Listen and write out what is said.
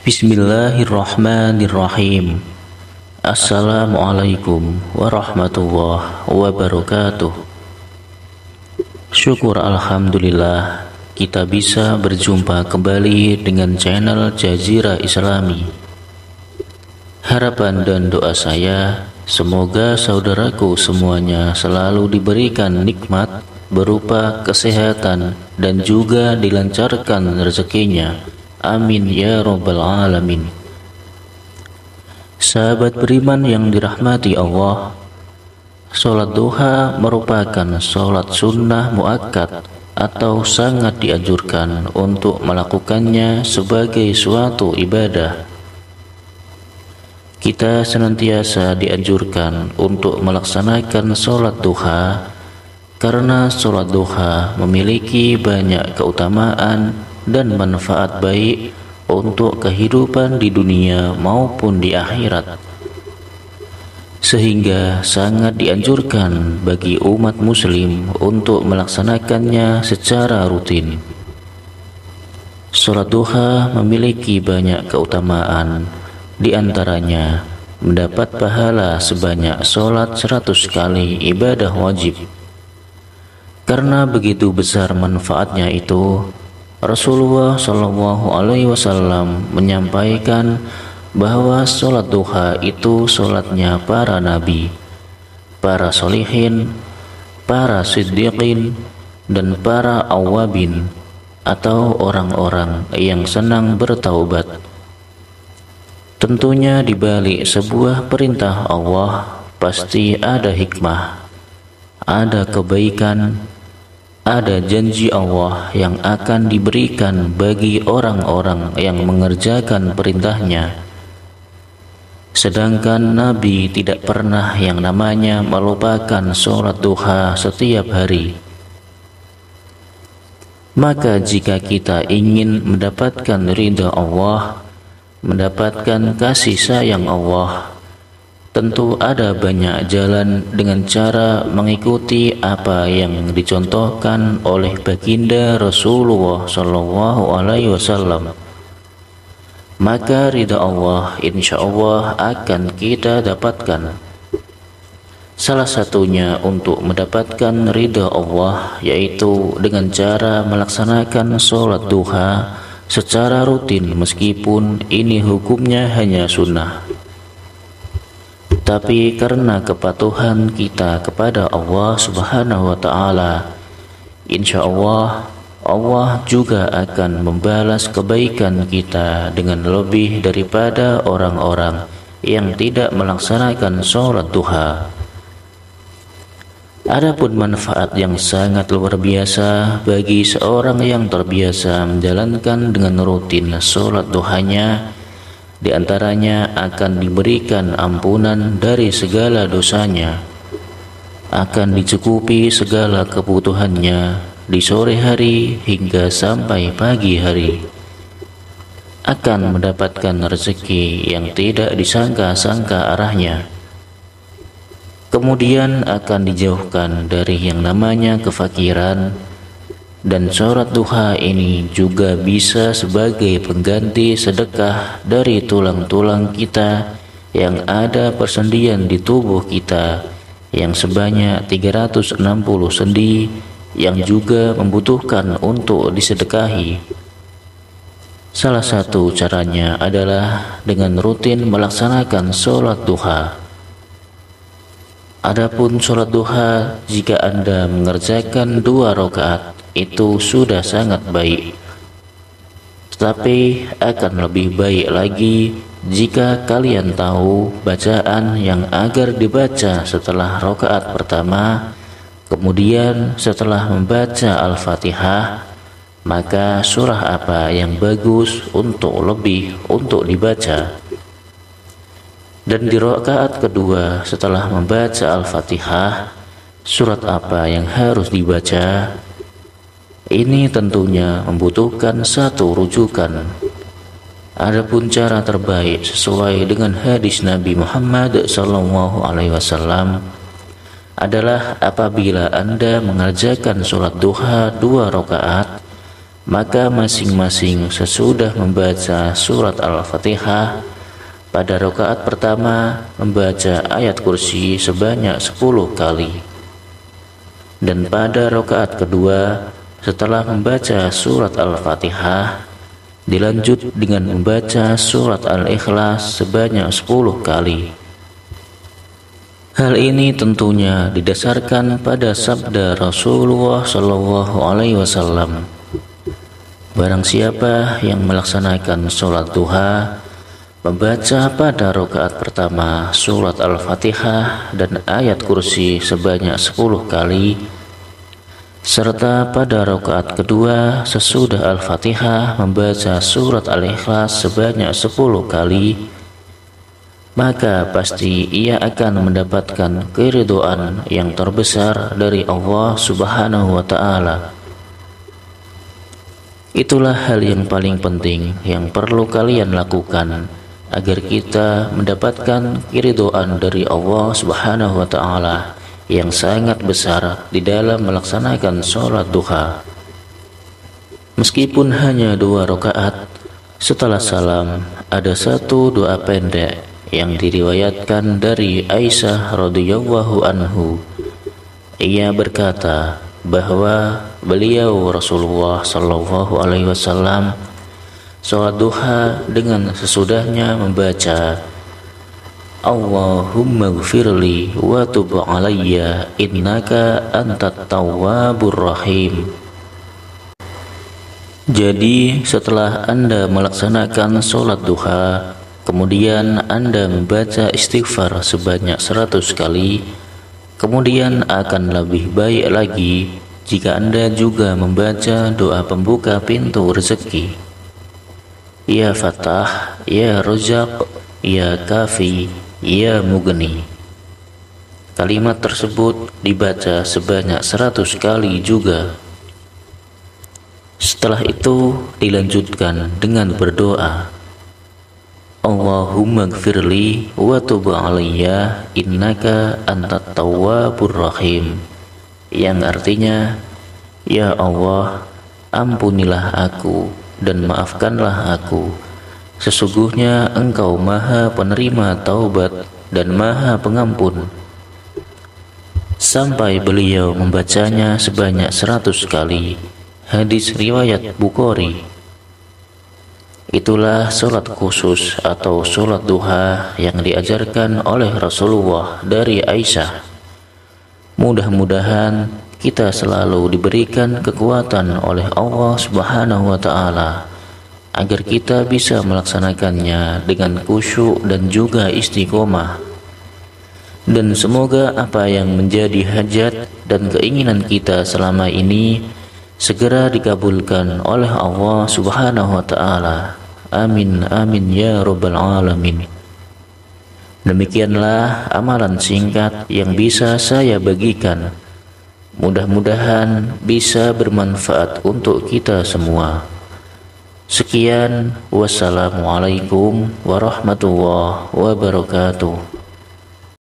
Bismillahirrahmanirrahim. Assalamualaikum warahmatullahi wabarakatuh. Syukur alhamdulillah kita bisa berjumpa kembali dengan channel Jazirah Islami. Harapan dan doa saya, semoga saudaraku semuanya selalu diberikan nikmat berupa kesehatan dan juga dilancarkan rezekinya. Amin ya rabbal alamin. Sahabat beriman yang dirahmati Allah, sholat duha merupakan sholat sunnah muakkad atau sangat dianjurkan untuk melakukannya sebagai suatu ibadah. Kita senantiasa dianjurkan untuk melaksanakan sholat duha karena sholat duha memiliki banyak keutamaan dan manfaat baik untuk kehidupan di dunia maupun di akhirat, sehingga sangat dianjurkan bagi umat muslim untuk melaksanakannya secara rutin. Sholat duha memiliki banyak keutamaan, di antaranya mendapat pahala sebanyak sholat 100 kali ibadah wajib. Karena begitu besar manfaatnya itu, Rasulullah Shallallahu Alaihi Wasallam menyampaikan bahwa sholat duha itu sholatnya para nabi, para solihin, para siddiqin, dan para awabin atau orang-orang yang senang bertaubat. Tentunya di balik sebuah perintah Allah pasti ada hikmah, ada kebaikan, ada janji Allah yang akan diberikan bagi orang-orang yang mengerjakan perintahnya. Sedangkan Nabi tidak pernah yang namanya melupakan sholat duha setiap hari. Maka jika kita ingin mendapatkan ridha Allah, mendapatkan kasih sayang Allah, tentu ada banyak jalan dengan cara mengikuti apa yang dicontohkan oleh baginda Rasulullah Shallallahu Alaihi Wasallam. Maka ridha Allah insya Allah akan kita dapatkan. Salah satunya untuk mendapatkan ridha Allah yaitu dengan cara melaksanakan sholat duha secara rutin meskipun ini hukumnya hanya sunnah. Tapi karena kepatuhan kita kepada Allah Subhanahu wa Ta'ala, insya Allah Allah juga akan membalas kebaikan kita dengan lebih daripada orang-orang yang tidak melaksanakan sholat duha. Adapun manfaat yang sangat luar biasa bagi seorang yang terbiasa menjalankan dengan rutin sholat duhanya, di antaranya akan diberikan ampunan dari segala dosanya, akan dicukupi segala kebutuhannya di sore hari hingga sampai pagi hari, akan mendapatkan rezeki yang tidak disangka-sangka arahnya, kemudian akan dijauhkan dari yang namanya kefakiran. Dan sholat duha ini juga bisa sebagai pengganti sedekah dari tulang-tulang kita yang ada persendian di tubuh kita yang sebanyak 360 sendi yang juga membutuhkan untuk disedekahi. Salah satu caranya adalah dengan rutin melaksanakan sholat duha. Adapun sholat duha, jika Anda mengerjakan 2 rakaat, itu sudah sangat baik. Tetapi akan lebih baik lagi jika kalian tahu bacaan yang agar dibaca setelah rakaat pertama, kemudian setelah membaca Al-Fatihah, maka surah apa yang bagus untuk dibaca. Dan di rakaat kedua setelah membaca Al-Fatihah, surat apa yang harus dibaca. Ini tentunya membutuhkan satu rujukan. Adapun cara terbaik sesuai dengan hadis Nabi Muhammad SAW adalah apabila Anda mengerjakan sholat duha 2 rakaat, Maka masing-masing sesudah membaca surat Al-Fatihah, pada rakaat pertama membaca ayat kursi sebanyak 10 kali, dan pada rakaat kedua setelah membaca surat Al-Fatihah dilanjut dengan membaca surat Al-Ikhlas sebanyak 10 kali. Hal ini tentunya didasarkan pada sabda Rasulullah SAW. Barang siapa yang melaksanakan sholat duha, membaca pada rakaat pertama surat Al-Fatihah dan ayat kursi sebanyak 10 kali, serta pada rakaat kedua sesudah Al-Fatihah membaca surat Al-Ikhlas sebanyak 10 kali, maka pasti ia akan mendapatkan keridhaan yang terbesar dari Allah Subhanahu wa Ta'ala. Itulah hal yang paling penting yang perlu kalian lakukan agar kita mendapatkan keridhaan dari Allah Subhanahu wa Ta'ala yang sangat besar di dalam melaksanakan sholat duha. Meskipun hanya 2 rakaat, setelah salam ada satu doa pendek yang diriwayatkan dari Aisyah radhiyallahu anhu. Ia berkata bahwa beliau Rasulullah sallallahu alaihi wasallam sholat duha dengan sesudahnya membaca Allahumma gfirli wa tub alayya innaka antat tawwabur rahim. Jadi setelah Anda melaksanakan sholat duha, kemudian Anda membaca istighfar sebanyak 100 kali, kemudian akan lebih baik lagi jika Anda juga membaca doa pembuka pintu rezeki. Ya Fattah, Ya Razzaq, Ya Kafi, Ya Mughni. Kalimat tersebut dibaca sebanyak 100 kali juga. Setelah itu dilanjutkan dengan berdoa Allahumma gfirli wa tub alayya innaka antat tawwabur rahim, yang artinya, ya Allah, ampunilah aku dan maafkanlah aku, sesungguhnya Engkau Maha Penerima taubat dan Maha Pengampun. Sampai beliau membacanya sebanyak 100 kali. Hadis riwayat Bukhari. Itulah sholat khusus atau sholat duha yang diajarkan oleh Rasulullah dari Aisyah. Mudah-mudahan kita selalu diberikan kekuatan oleh Allah Subhanahu wa Ta'ala agar kita bisa melaksanakannya dengan khusyuk dan juga istiqomah. Dan semoga apa yang menjadi hajat dan keinginan kita selama ini segera dikabulkan oleh Allah Subhanahu wa Ta'ala. Amin amin ya rabbal alamin. Demikianlah amalan singkat yang bisa saya bagikan. Mudah-mudahan bisa bermanfaat untuk kita semua. Sekian, wassalamualaikum warahmatullahi wabarakatuh.